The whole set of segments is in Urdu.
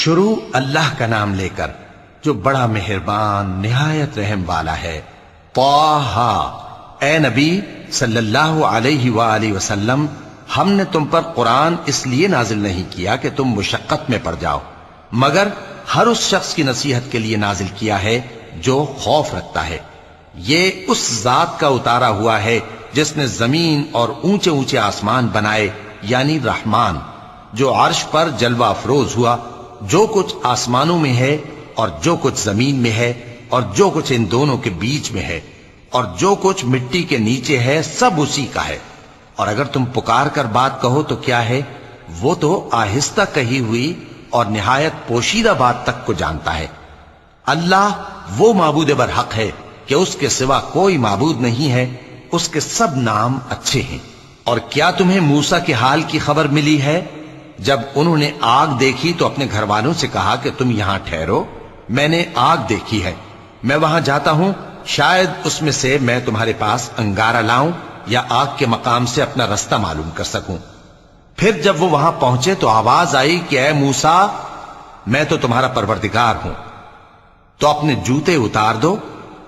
شروع اللہ کا نام لے کر جو بڑا مہربان نہایت رحم والا ہے۔ طٰہٰ، اے نبی صلی اللہ علیہ وآلہ وسلم، ہم نے تم پر قرآن اس لیے نازل نہیں کیا کہ تم مشقت میں پڑ جاؤ، مگر ہر اس شخص کی نصیحت کے لیے نازل کیا ہے جو خوف رکھتا ہے۔ یہ اس ذات کا اتارا ہوا ہے جس نے زمین اور اونچے اونچے آسمان بنائے، یعنی رحمان، جو عرش پر جلوہ افروز ہوا۔ جو کچھ آسمانوں میں ہے اور جو کچھ زمین میں ہے اور جو کچھ ان دونوں کے بیچ میں ہے اور جو کچھ مٹی کے نیچے ہے، سب اسی کا ہے۔ اور اگر تم پکار کر بات کہو تو کیا ہے، وہ تو آہستہ کہی ہوئی اور نہایت پوشیدہ بات تک کو جانتا ہے۔ اللہ وہ معبود برحق ہے کہ اس کے سوا کوئی معبود نہیں ہے، اس کے سب نام اچھے ہیں۔ اور کیا تمہیں موسیٰ کے حال کی خبر ملی ہے؟ جب انہوں نے آگ دیکھی تو اپنے گھر والوں سے کہا کہ تم یہاں ٹھہرو، میں نے آگ دیکھی ہے، میں وہاں جاتا ہوں، شاید اس میں سے میں تمہارے پاس انگارہ لاؤں یا آگ کے مقام سے اپنا رستہ معلوم کر سکوں۔ پھر جب وہ وہاں پہنچے تو آواز آئی کہ اے موسیٰ، میں تو تمہارا پروردگار ہوں، تو اپنے جوتے اتار دو،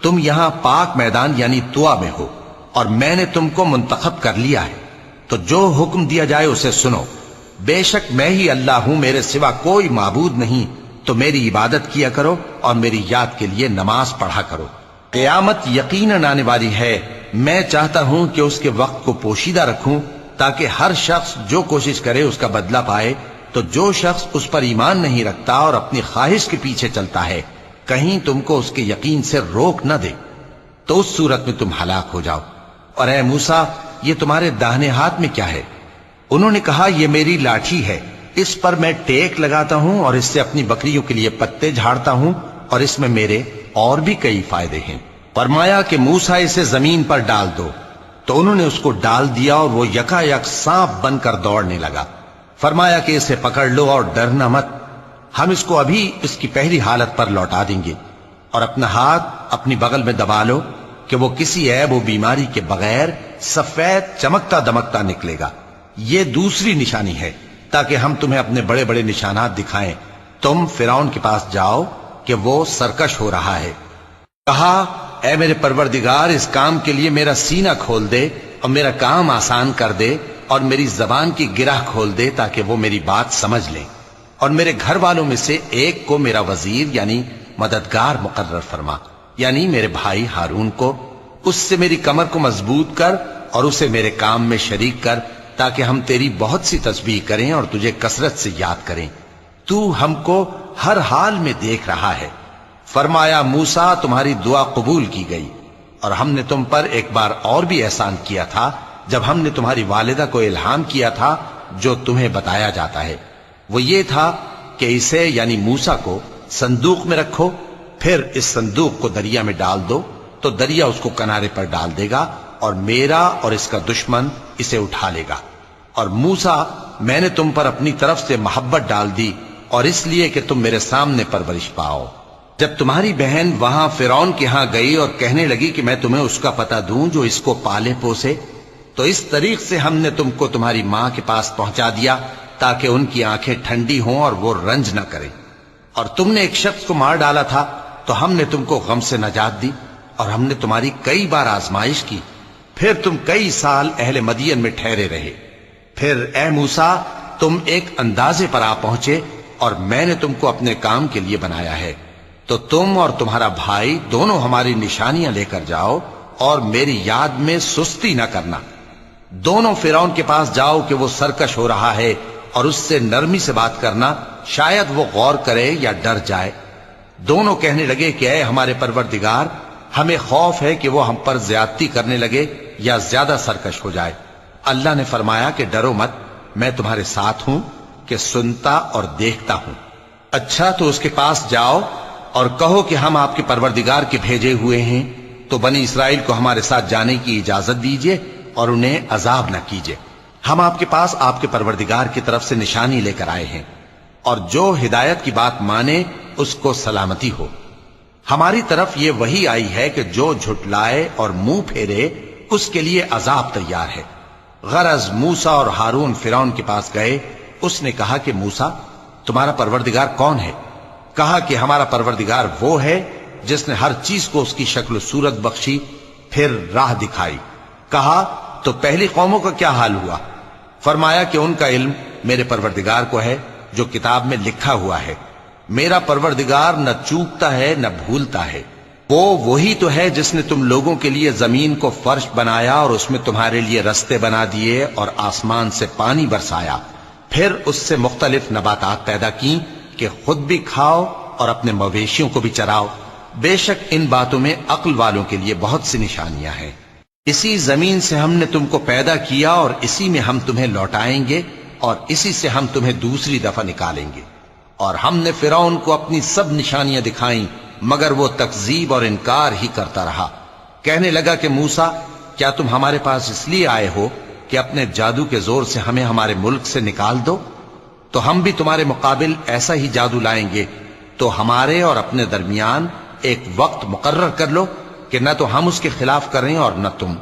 تم یہاں پاک میدان یعنی طویٰ میں ہو، اور میں نے تم کو منتخب کر لیا ہے، تو جو حکم دیا جائے اسے سنو۔ بے شک میں ہی اللہ ہوں، میرے سوا کوئی معبود نہیں، تو میری عبادت کیا کرو اور میری یاد کے لیے نماز پڑھا کرو۔ قیامت یقیناً آنے والی ہے، میں چاہتا ہوں کہ اس کے وقت کو پوشیدہ رکھوں تاکہ ہر شخص جو کوشش کرے اس کا بدلہ پائے۔ تو جو شخص اس پر ایمان نہیں رکھتا اور اپنی خواہش کے پیچھے چلتا ہے، کہیں تم کو اس کے یقین سے روک نہ دے، تو اس صورت میں تم ہلاک ہو جاؤ۔ اور اے موسیٰ، یہ تمہارے داہنے ہاتھ میں کیا ہے؟ انہوں نے کہا، یہ میری لاٹھی ہے، اس پر میں ٹیک لگاتا ہوں اور اس سے اپنی بکریوں کے لیے پتے جھاڑتا ہوں، اور اس میں میرے اور بھی کئی فائدے ہیں۔ فرمایا کہ موسیٰ اسے زمین پر ڈال دو، تو انہوں نے اس کو ڈال دیا اور وہ یکا یک سانپ بن کر دوڑنے لگا۔ فرمایا کہ اسے پکڑ لو اور ڈرنا مت، ہم اس کو ابھی اس کی پہلی حالت پر لوٹا دیں گے، اور اپنا ہاتھ اپنی بغل میں دبا لو کہ وہ کسی عیب و بیماری کے بغیر سفید چمکتا دمکتا نکلے گا۔ یہ دوسری نشانی ہے تاکہ ہم تمہیں اپنے بڑے بڑے نشانات دکھائیں۔ تم فرعون کے پاس جاؤ کہ وہ سرکش ہو رہا ہے۔ کہا، اے میرے پروردگار، اس کام کے لیے میرا سینہ کھول دے اور میرا کام آسان کر دے، اور میری زبان کی گرہ کھول دے تاکہ وہ میری بات سمجھ لیں، اور میرے گھر والوں میں سے ایک کو میرا وزیر یعنی مددگار مقرر فرما، یعنی میرے بھائی ہارون کو۔ اس سے میری کمر کو مضبوط کر اور اسے میرے کام میں شریک کر، تاکہ ہم تیری بہت سی تسبیح کریں اور تجھے کثرت سے یاد کریں، تو ہم کو ہر حال میں دیکھ رہا ہے۔ فرمایا، موسیٰ، تمہاری دعا قبول کی گئی، اور ہم نے تم پر ایک بار اور بھی احسان کیا تھا جب ہم نے تمہاری والدہ کو الہام کیا تھا جو تمہیں بتایا جاتا ہے۔ وہ یہ تھا کہ اسے یعنی موسیٰ کو صندوق میں رکھو، پھر اس صندوق کو دریا میں ڈال دو، تو دریا اس کو کنارے پر ڈال دے گا، اور میرا اور اس کا دشمن اسے اٹھا لے گا۔ اور موسیٰ، میں نے تم پر اپنی طرف سے محبت ڈال دی، اور اس لیے کہ تم میرے سامنے پرورش پاؤ۔ جب تمہاری بہن وہاں فرعون کے ہاں گئی اور کہنے لگی کہ میں تمہیں اس کا پتہ دوں جو اس کو پالے پوسے، تو اس طریق سے ہم نے تم کو تمہاری ماں کے پاس پہنچا دیا تاکہ ان کی آنکھیں ٹھنڈی ہوں اور وہ رنج نہ کریں۔ اور تم نے ایک شخص کو مار ڈالا تھا تو ہم نے تم کو غم سے نجات دی، اور ہم نے تمہاری کئی بار آزمائش کی، پھر تم کئی سال اہل مدین میں ٹھہرے رہے۔ پھر اے موسیٰ، تم ایک اندازے پر آ پہنچے، اور میں نے تم کو اپنے کام کے لیے بنایا ہے، تو تم اور تمہارا بھائی دونوں ہماری نشانیاں لے کر جاؤ، اور میری یاد میں سستی نہ کرنا۔ دونوں فرعون کے پاس جاؤ کہ وہ سرکش ہو رہا ہے، اور اس سے نرمی سے بات کرنا، شاید وہ غور کرے یا ڈر جائے۔ دونوں کہنے لگے کہ اے ہمارے پروردگار، ہمیں خوف ہے کہ وہ ہم پر زیادتی کرنے لگے یا زیادہ سرکش ہو جائے۔ اللہ نے فرمایا کہ ڈرو مت، میں تمہارے ساتھ ہوں کہ سنتا اور دیکھتا ہوں۔ اچھا، تو اس کے پاس جاؤ اور کہو کہ ہم آپ کے پروردگار کے بھیجے ہوئے ہیں، تو بنی اسرائیل کو ہمارے ساتھ جانے کی اجازت دیجیے اور انہیں عذاب نہ کیجیے۔ ہم آپ کے پاس آپ کے پروردگار کی طرف سے نشانی لے کر آئے ہیں، اور جو ہدایت کی بات مانے اس کو سلامتی ہو۔ ہماری طرف یہ وحی آئی ہے کہ جو جھٹلائے اور منہ پھیرے اس کے لیے عذاب تیار ہے۔ غرض موسیٰ اور ہارون فرعون کے پاس گئے، اس نے کہا کہ موسیٰ، تمہارا پروردگار کون ہے؟ کہا کہ ہمارا پروردگار وہ ہے جس نے ہر چیز کو اس کی شکل و صورت بخشی، پھر راہ دکھائی۔ کہا تو پہلی قوموں کا کیا حال ہوا؟ فرمایا کہ ان کا علم میرے پروردگار کو ہے جو کتاب میں لکھا ہوا ہے۔ میرا پروردگار نہ چوکتا ہے نہ بھولتا ہے۔ وہ وہی تو ہے جس نے تم لوگوں کے لیے زمین کو فرش بنایا اور اس میں تمہارے لیے رستے بنا دیے اور آسمان سے پانی برسایا، پھر اس سے مختلف نباتات پیدا کی کہ خود بھی کھاؤ اور اپنے مویشیوں کو بھی چراؤ۔ بے شک ان باتوں میں عقل والوں کے لیے بہت سی نشانیاں ہیں۔ اسی زمین سے ہم نے تم کو پیدا کیا اور اسی میں ہم تمہیں لوٹائیں گے اور اسی سے ہم تمہیں دوسری دفعہ نکالیں گے۔ اور ہم نے فرعون کو اپنی سب نشانیاں دکھائیں مگر وہ تکذیب اور انکار ہی کرتا رہا۔ کہنے لگا کہ موسیٰ، کیا تم ہمارے پاس اس لیے آئے ہو کہ اپنے جادو کے زور سے ہمیں ہمارے ملک سے نکال دو؟ تو ہم بھی تمہارے مقابل ایسا ہی جادو لائیں گے، تو ہمارے اور اپنے درمیان ایک وقت مقرر کر لو کہ نہ تو ہم اس کے خلاف کریں اور نہ تم،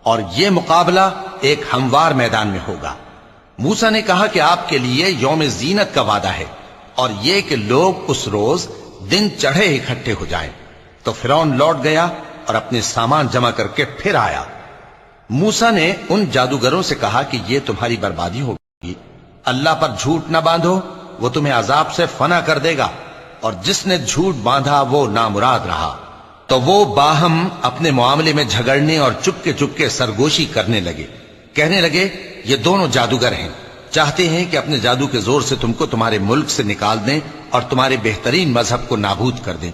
اور یہ مقابلہ ایک ہموار میدان میں ہوگا۔ موسیٰ نے کہا کہ آپ کے لیے یوم زینت کا وعدہ ہے، اور یہ کہ لوگ اس روز دن چڑھے اکٹھے ہو جائیں۔ تو فرعون لوٹ گیا اور اپنے سامان جمع کر کے پھر آیا۔ موسیٰ نے ان جادوگروں سے کہا کہ یہ تمہاری بربادی ہوگی، اللہ پر جھوٹ نہ باندھو، وہ تمہیں عذاب سے فنا کر دے گا، اور جس نے جھوٹ باندھا وہ نامراد رہا۔ تو وہ باہم اپنے معاملے میں جھگڑنے اور چپ کے سرگوشی کرنے لگے۔ کہنے لگے یہ دونوں جادوگر ہیں، چاہتے ہیں کہ اپنے جادو کے زور سے تم کو تمہارے ملک سے نکال دیں اور تمہارے بہترین مذہب کو نابود کر دیں۔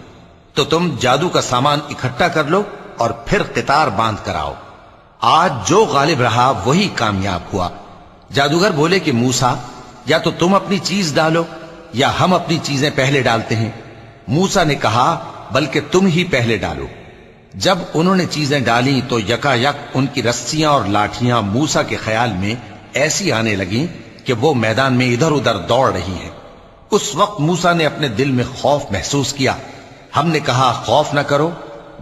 تو تم جادو کا سامان اکٹھا کر لو اور پھر قطار باندھ کر آؤ۔ آج جو غالب رہا وہی کامیاب ہوا۔ جادوگر بولے کہ موسیٰ، یا تو تم اپنی چیز ڈالو یا ہم اپنی چیزیں پہلے ڈالتے ہیں۔ موسیٰ نے کہا بلکہ تم ہی پہلے ڈالو۔ جب انہوں نے چیزیں ڈالیں تو یکا یک ان کی رسیاں اور لاٹھیاں موسیٰ کے خیال میں ایسی آنے لگیں کہ وہ میدان میں ادھر ادھر دوڑ رہی ہیں۔ اس وقت موسیٰ نے اپنے دل میں خوف محسوس کیا۔ ہم نے کہا خوف نہ کرو،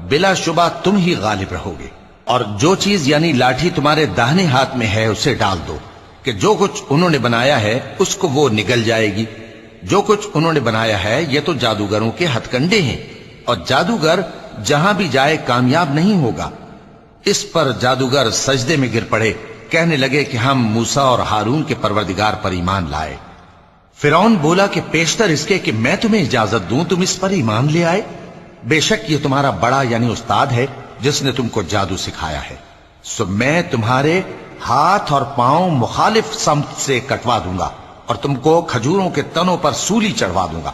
بلا شبہ تم ہی غالب رہو گے، اور جو چیز یعنی لاٹھی تمہارے داہنے ہاتھ میں ہے اسے ڈال دو کہ جو کچھ انہوں نے بنایا ہے اس کو وہ نگل جائے گی۔ جو کچھ انہوں نے بنایا ہے یہ تو جادوگروں کے ہتھ کنڈے ہیں، اور جادوگر جہاں بھی جائے کامیاب نہیں ہوگا۔ اس پر جادوگر سجدے میں گر پڑے، کہنے لگے کہ ہم موسیٰ اور ہارون کے پروردگار پر ایمان لائے۔ فرعون بولا کہ پیشتر اس کے کہ میں تمہیں اجازت دوں تم اس پر ایمان لے آئے؟ بے شک یہ تمہارا بڑا یعنی استاد ہے جس نے تم کو جادو سکھایا ہے، سو میں تمہارے ہاتھ اور پاؤں مخالف سمت سے کٹوا دوں گا اور تم کو کھجوروں کے تنوں پر سولی چڑھوا دوں گا،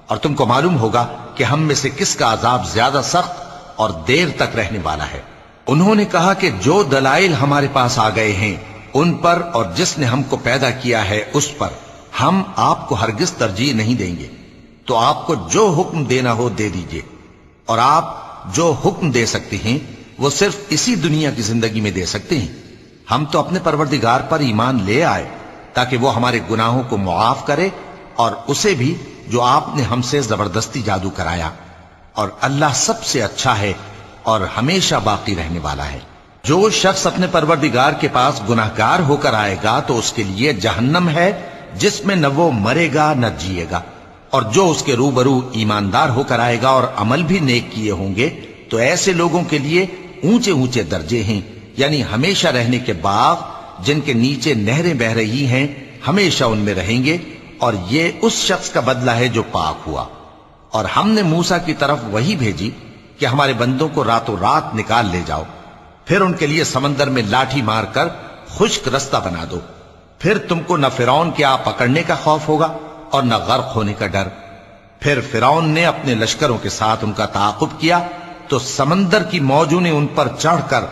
اور تم کو معلوم ہوگا کہ ہم میں سے کس کا عذاب زیادہ سخت اور دیر تک رہنے والا ہے۔ انہوں نے کہا کہ جو دلائل ہمارے پاس آ گئے ہیں ان پر اور جس نے ہم کو پیدا کیا ہے اس پر ہم آپ کو ہرگز ترجیح نہیں دیں گے، تو آپ کو جو حکم دینا ہو دے دیجئے، اور آپ جو حکم دے سکتے ہیں وہ صرف اسی دنیا کی زندگی میں دے سکتے ہیں۔ ہم تو اپنے پروردگار پر ایمان لے آئے تاکہ وہ ہمارے گناہوں کو معاف کرے، اور اسے بھی جو آپ نے ہم سے زبردستی جادو کرایا، اور اللہ سب سے اچھا ہے اور ہمیشہ باقی رہنے والا ہے۔ جو شخص اپنے پروردگار کے پاس گناہگار ہو کر آئے گا تو اس کے لیے جہنم ہے جس میں نہ وہ مرے گا نہ جیے گا، اور جو اس کے روبرو ایماندار ہو کر آئے گا اور عمل بھی نیک کیے ہوں گے تو ایسے لوگوں کے لیے اونچے اونچے درجے ہیں، یعنی ہمیشہ رہنے کے باغ جن کے نیچے نہریں بہ رہی ہیں، ہمیشہ ان میں رہیں گے، اور یہ اس شخص کا بدلہ ہے جو پاک ہوا۔ اور ہم نے موسیٰ کی طرف وہی بھیجی کہ ہمارے بندوں کو راتوں رات نکال لے جاؤ، پھر ان کے لیے سمندر میں لاٹھی مار کر خشک رستہ بنا دو، پھر تم کو نہ فرعون کے آ پکڑنے کا خوف ہوگا اور نہ غرق ہونے کا ڈر۔ پھر فرعون نے اپنے لشکروں کے ساتھ ان کا تعاقب کیا تو سمندر کی موجوں نے ان پر چڑھ کر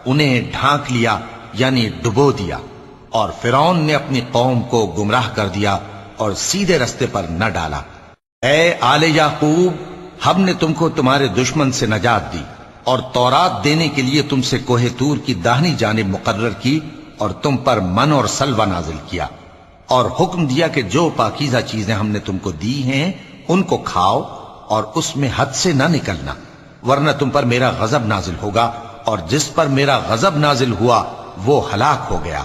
انہیں ڈھانک لیا یعنی ڈبو دیا، اور فرعون نے اپنی قوم کو گمراہ کر دیا اور سیدھے رستے پر نہ ڈالا۔ اے آل یعقوب، ہم نے تم کو تمہارے دشمن سے نجات دی اور تورات دینے کے لیے تم سے کوہ طور کی داہنی جانب مقرر کی، اور تم پر من اور سلوہ نازل کیا، اور حکم دیا کہ جو پاکیزہ چیزیں ہم نے تم کو دی ہیں ان کو کھاؤ اور اس میں حد سے نہ نکلنا، ورنہ تم پر میرا غضب نازل ہوگا، اور جس پر میرا غضب نازل ہوا وہ ہلاک ہو گیا۔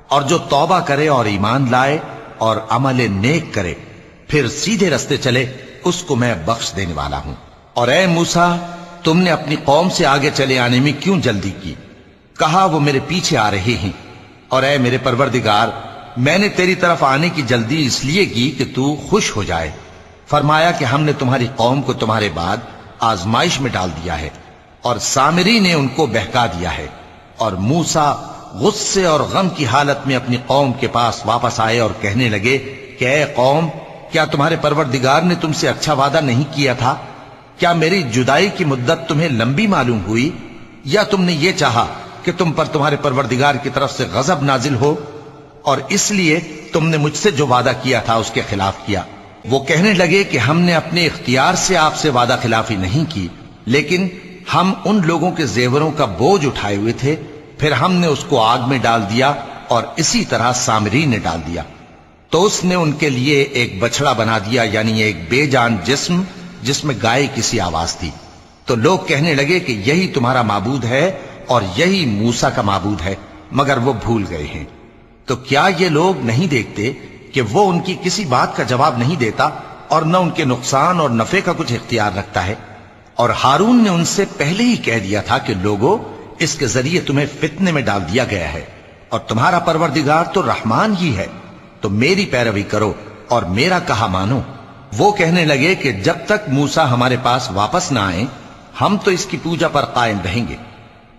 اور جو توبہ کرے اور ایمان لائے اور عمل نیک کرے پھر سیدھے رستے چلے اس کو میں بخش دینے والا ہوں۔ اور اے موسیٰ، تم نے اپنی قوم سے آگے چلے آنے میں کیوں جلدی کی؟ کہا وہ میرے پیچھے آ رہے ہیں۔ اور اے میرے پروردگار، میں نے تیری طرف آنے کی جلدی اس لیے کی کہ تو خوش ہو جائے۔ فرمایا کہ ہم نے تمہاری قوم کو تمہارے بعد آزمائش میں ڈال دیا ہے، اور سامری نے ان کو بہکا دیا ہے۔ اور موسیٰ غصے اور غم کی حالت میں اپنی قوم کے پاس واپس آئے اور کہنے لگے کہ اے قوم، کیا تمہارے پروردگار نے تم سے اچھا وعدہ نہیں کیا تھا؟ کیا میری جدائی کی مدت تمہیں لمبی معلوم ہوئی، یا تم نے یہ چاہا کہ تم پر تمہارے پروردگار کی طرف سے غضب نازل ہو، اور اس لیے تم نے مجھ سے جو وعدہ کیا تھا اس کے خلاف کیا؟ وہ کہنے لگے کہ ہم نے اپنے اختیار سے آپ سے وعدہ خلافی نہیں کی، لیکن ہم ان لوگوں کے زیوروں کا بوجھ اٹھائے ہوئے تھے، پھر ہم نے اس کو آگ میں ڈال دیا، اور اسی طرح سامری نے ڈال دیا۔ تو اس نے ان کے لیے ایک بچڑا بنا دیا، یعنی ایک بے جان جسم جس میں گائے کسی آواز تھی۔ تو لوگ کہنے لگے کہ یہی تمہارا معبود ہے اور یہی موسیٰ کا معبود ہے، مگر وہ بھول گئے ہیں۔ تو کیا یہ لوگ نہیں دیکھتے کہ وہ ان کی کسی بات کا جواب نہیں دیتا، اور نہ ان کے نقصان اور نفع کا کچھ اختیار رکھتا ہے؟ اور ہارون نے ان سے پہلے ہی کہہ دیا تھا کہ لوگوں، اس کے ذریعے تمہیں فتنے میں ڈال دیا گیا ہے، اور تمہارا پروردگار تو رحمان ہی ہے، تو میری پیروی کرو اور میرا کہا مانو۔ وہ کہنے لگے کہ جب تک موسیٰ ہمارے پاس واپس نہ آئیں، ہم تو اس کی پوجا پر قائم رہیں گے۔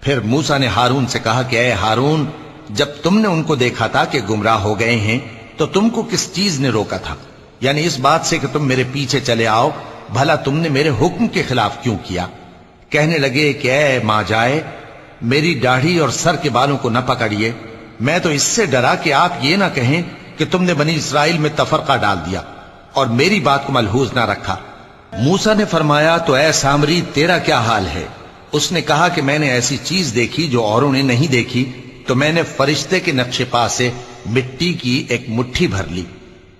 پھر موسیٰ نے ہارون سے کہا کہ اے ہارون، جب تم نے ان کو دیکھا تھا کہ گمراہ ہو گئے ہیں تو تم کو کس چیز نے روکا تھا؟ یعنی اس بات سے کہ تم میرے پیچھے چلے آؤ، بھلا تم نے میرے حکم کے خلاف کیوں کیا؟ کہنے لگے کہ اے ماں جائے، میری داڑھی اور سر کے بالوں کو نہ پکڑیے، میں تو اس سے ڈرا کہ آپ یہ نہ کہیں کہ تم نے بنی اسرائیل میں تفرقہ ڈال دیا اور میری بات کو ملحوظ نہ رکھا۔ موسیٰ نے فرمایا تو اے سامری، تیرا کیا حال ہے؟ اس نے کہا کہ میں نے ایسی چیز دیکھی جو اوروں نے نہیں دیکھی، تو میں نے فرشتے کے نقش پا سے مٹی کی ایک مٹھی بھر لی،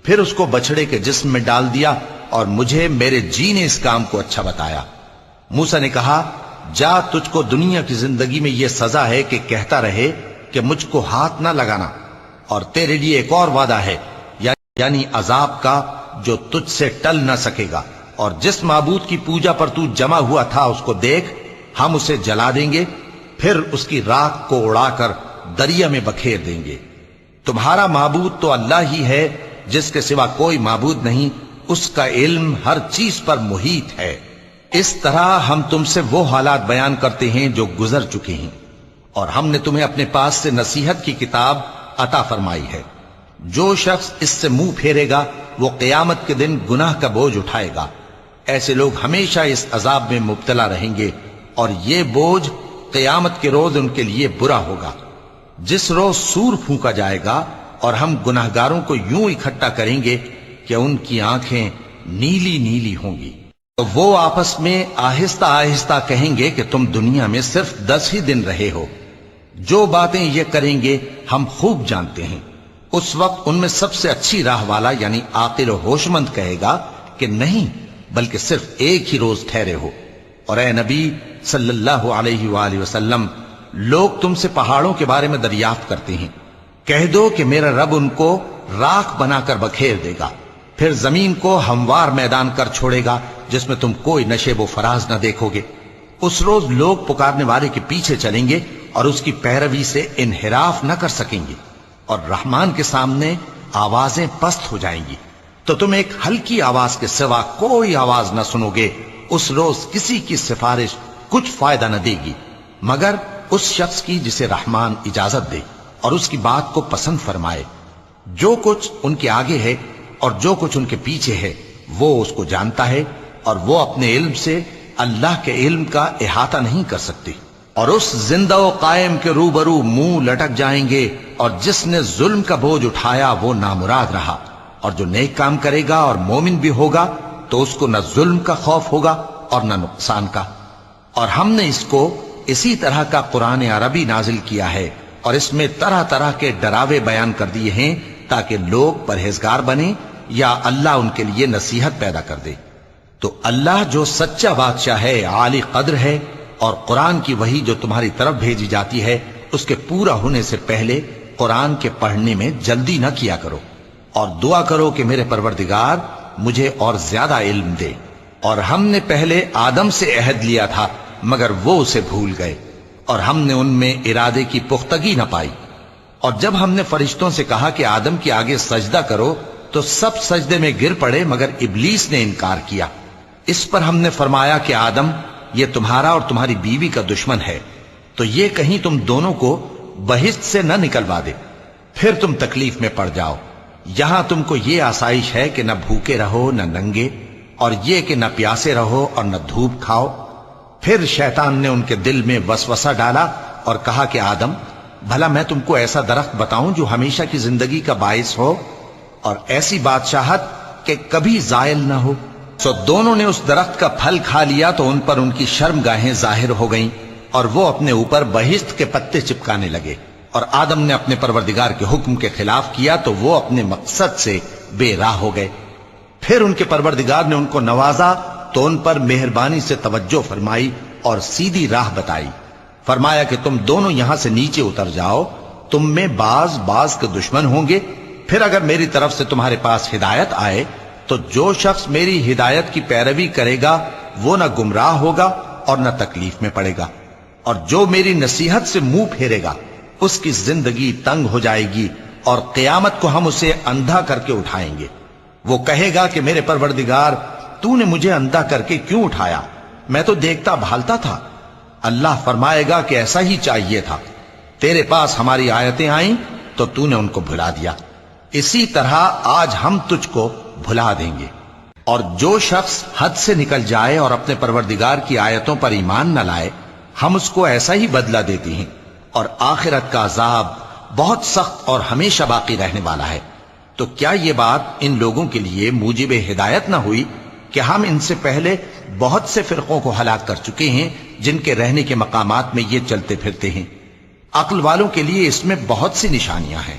پھر اس کو بچڑے کے جسم میں ڈال دیا، اور مجھے میرے جی نے اس کام کو اچھا بتایا۔ موسیٰ نے کہا جا، تجھ کو دنیا کی زندگی میں یہ سزا ہے کہ کہتا رہے کہ مجھ کو ہاتھ نہ لگانا، اور تیرے لیے ایک اور وعدہ ہے، یعنی عذاب کا جو تجھ سے ٹل نہ سکے گا، اور جس معبود کی پوجا پر تو جمع ہوا تھا اس کو دیکھ، ہم اسے جلا دیں گے، پھر اس کی راکھ کو اڑا کر دریا میں بکھیر دیں گے۔ تمہارا معبود تو اللہ ہی ہے، جس کے سوا کوئی معبود نہیں، اس کا علم ہر چیز پر محیط ہے۔ اس طرح ہم تم سے وہ حالات بیان کرتے ہیں جو گزر چکے ہیں، اور ہم نے تمہیں اپنے پاس سے نصیحت کی کتاب عطا فرمائی ہے۔ جو شخص اس سے منہ پھیرے گا وہ قیامت کے دن گناہ کا بوجھ اٹھائے گا۔ ایسے لوگ ہمیشہ اس عذاب میں مبتلا رہیں گے، اور یہ بوجھ قیامت کے روز ان کے لیے برا ہوگا، جس روز سور پھونکا جائے گا، اور ہم گناہگاروں کو یوں اکٹھا کریں گے کہ ان کی آنکھیں نیلی نیلی ہوں گی۔ تو وہ آپس میں آہستہ آہستہ کہیں گے کہ تم دنیا میں صرف 10 ہی دن رہے ہو، جو باتیں یہ کریں گے ہم خوب جانتے ہیں۔ اس وقت ان میں سب سے اچھی راہ والا یعنی عاقل و ہوش مند کہے گا کہ نہیں، بلکہ صرف ایک ہی روز ٹھہرے ہو۔ اور اے نبی صلی اللہ علیہ وآلہ وسلم، لوگ تم سے پہاڑوں کے بارے میں دریافت کرتے ہیں، کہہ دو کہ میرا رب ان کو راکھ بنا کر بکھیر دے گا، پھر زمین کو ہموار میدان کر چھوڑے گا جس میں تم کوئی نشیب و فراز نہ دیکھو گے۔ اس روز لوگ پکارنے والے کے پیچھے چلیں گے اور اس کی پیروی سے انحراف نہ کر سکیں گے، اور رحمان کے سامنے آوازیں پست ہو جائیں گی، تو تم ایک ہلکی آواز کے سوا کوئی آواز نہ سنو گے۔ اس روز کسی کی سفارش کچھ فائدہ نہ دے گی مگر اس شخص کی جسے رحمان اجازت دے اور اس کی بات کو پسند فرمائے۔ جو کچھ ان کے آگے ہے اور جو کچھ ان کے پیچھے ہے وہ اس کو جانتا ہے، اور وہ اپنے علم سے اللہ کے علم کا احاطہ نہیں کر سکتی۔ اور اس زندہ و قائم کے روبرو منہ لٹک جائیں گے، اور جس نے ظلم کا بوجھ اٹھایا وہ نامراد رہا، اور جو نیک کام کرے گا اور مومن بھی ہوگا تو اس کو نہ ظلم کا خوف ہوگا اور نہ نقصان کا۔ اور ہم نے اس کو اسی طرح کا قرآن عربی نازل کیا ہے، اور اس میں طرح طرح کے ڈراوے بیان کر دیے ہیں تاکہ لوگ پرہیزگار بنیں یا اللہ ان کے لیے نصیحت پیدا کر دے۔ تو اللہ جو سچا بادشاہ ہے، عالی قدر ہے، اور قرآن کی وحی جو تمہاری طرف بھیجی جاتی ہے اس کے پورا ہونے سے پہلے قرآن کے پڑھنے میں جلدی نہ کیا کرو، اور دعا کرو کہ میرے پروردگار مجھے اور زیادہ علم دے۔ اور ہم نے پہلے آدم سے عہد لیا تھا مگر وہ اسے بھول گئے، اور ہم نے ان میں ارادے کی پختگی نہ پائی۔ اور جب ہم نے فرشتوں سے کہا کہ آدم کے آگے سجدہ کرو تو سب سجدے میں گر پڑے مگر ابلیس نے انکار کیا۔ اس پر ہم نے فرمایا کہ آدم، یہ تمہارا اور تمہاری بیوی کا دشمن ہے، تو یہ کہیں تم دونوں کو بہشت سے نہ نکلوا دے، پھر تم تکلیف میں پڑ جاؤ۔ یہاں تم کو یہ آسائش ہے کہ نہ بھوکے رہو نہ ننگے، اور یہ کہ نہ پیاسے رہو اور نہ دھوپ کھاؤ۔ پھر شیطان نے ان کے دل میں وسوسہ ڈالا اور کہا کہ آدم، بھلا میں تم کو ایسا درخت بتاؤں جو ہمیشہ کی زندگی کا باعث ہو اور ایسی بادشاہت کہ کبھی زائل نہ ہو؟ سو دونوں نے اس درخت کا پھل کھا لیا تو ان پر ان کی شرمگاہیں ظاہر ہو گئیں، اور وہ اپنے اوپر بہشت کے پتے چپکانے لگے۔ اور آدم نے اپنے پروردگار کے حکم کے خلاف کیا تو وہ اپنے مقصد سے بے راہ ہو گئے۔ پھر ان کے پروردگار نے ان کو نوازا تو ان پر مہربانی سے توجہ فرمائی اور سیدھی راہ بتائی۔ فرمایا کہ تم دونوں یہاں سے نیچے اتر جاؤ، تم میں بعض کے دشمن ہوں گے، پھر اگر میری طرف سے تمہارے پاس ہدایت آئے تو جو شخص میری ہدایت کی پیروی کرے گا وہ نہ گمراہ ہوگا اور نہ تکلیف میں پڑے گا، اور جو میری نصیحت سے منہ پھیرے گا اس کی زندگی تنگ ہو جائے گی، اور قیامت کو ہم اسے اندھا کر کے اٹھائیں گے۔ وہ کہے گا کہ میرے پروردگار، تو نے مجھے اندھا کر کے کیوں اٹھایا؟ میں تو دیکھتا بھالتا تھا۔ اللہ فرمائے گا کہ ایسا ہی چاہیے تھا، تیرے پاس ہماری آیتیں آئیں تو تو نے ان کو بھلا دیا، اسی طرح آج ہم تجھ کو بھلا دیں گے۔ اور جو شخص حد سے نکل جائے اور اپنے پروردگار کی آیتوں پر ایمان نہ لائے، ہم اس کو ایسا ہی بدلہ دیتے ہیں، اور آخرت کا عذاب بہت سخت اور ہمیشہ باقی رہنے والا ہے۔ تو کیا یہ بات ان لوگوں کے لیے موجب ہدایت نہ ہوئی کہ ہم ان سے پہلے بہت سے فرقوں کو ہلاک کر چکے ہیں جن کے رہنے کے مقامات میں یہ چلتے پھرتے ہیں؟ عقل والوں کے لیے اس میں بہت سی نشانیاں ہیں۔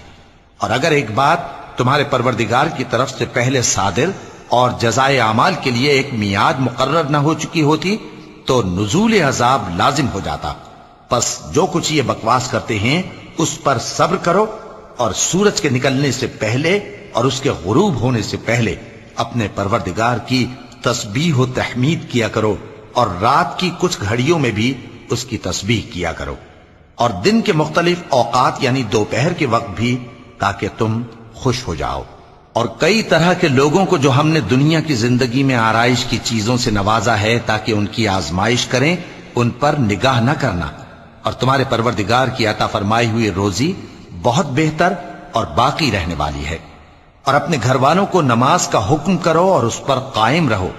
اور اگر ایک بات تمہارے پروردگار کی طرف سے پہلے صادر اور جزائے اعمال کے لیے ایک میعاد مقرر نہ ہو چکی ہوتی تو نزول عذاب لازم ہو جاتا۔ پس جو کچھ یہ بکواس کرتے ہیں اس پر صبر کرو، اور سورج کے نکلنے سے پہلے اور اس کے غروب ہونے سے پہلے اپنے پروردگار کی تسبیح و تحمید کیا کرو، اور رات کی کچھ گھڑیوں میں بھی اس کی تسبیح کیا کرو، اور دن کے مختلف اوقات یعنی دوپہر کے وقت بھی، تاکہ تم خوش ہو جاؤ۔ اور کئی طرح کے لوگوں کو جو ہم نے دنیا کی زندگی میں آرائش کی چیزوں سے نوازا ہے تاکہ ان کی آزمائش کریں، ان پر نگاہ نہ کرنا، اور تمہارے پروردگار کی عطا فرمائی ہوئی روزی بہت بہتر اور باقی رہنے والی ہے۔ اور اپنے گھر والوں کو نماز کا حکم کرو اور اس پر قائم رہو۔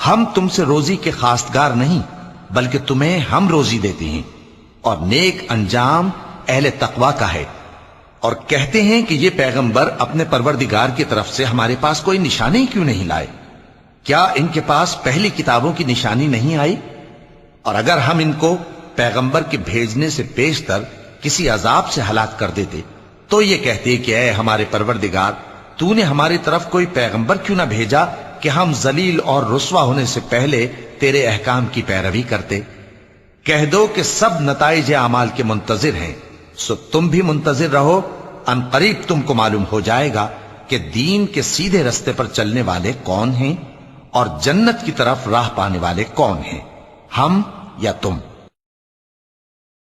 ہم تم سے روزی کے خواستگار نہیں بلکہ تمہیں ہم روزی دیتے ہیں، اور نیک انجام اہل تقوی کا ہے۔ اور کہتے ہیں کہ یہ پیغمبر اپنے پروردگار کی طرف سے ہمارے پاس کوئی نشانی کیوں نہیں لائے؟ کیا ان کے پاس پہلی کتابوں کی نشانی نہیں آئی؟ اور اگر ہم ان کو پیغمبر کے بھیجنے سے پیشتر کسی عذاب سے ہلاک کر دیتے تو یہ کہتے کہ اے ہمارے پروردگار، تو نے ہماری طرف کوئی پیغمبر کیوں نہ بھیجا کہ ہم ذلیل اور رسوا ہونے سے پہلے تیرے احکام کی پیروی کرتے۔ کہہ دو کہ سب نتائج اعمال کے منتظر ہیں، سو تم بھی منتظر رہو، ان قریب تم کو معلوم ہو جائے گا کہ دین کے سیدھے رستے پر چلنے والے کون ہیں اور جنت کی طرف راہ پانے والے کون ہیں، ہم یا تم۔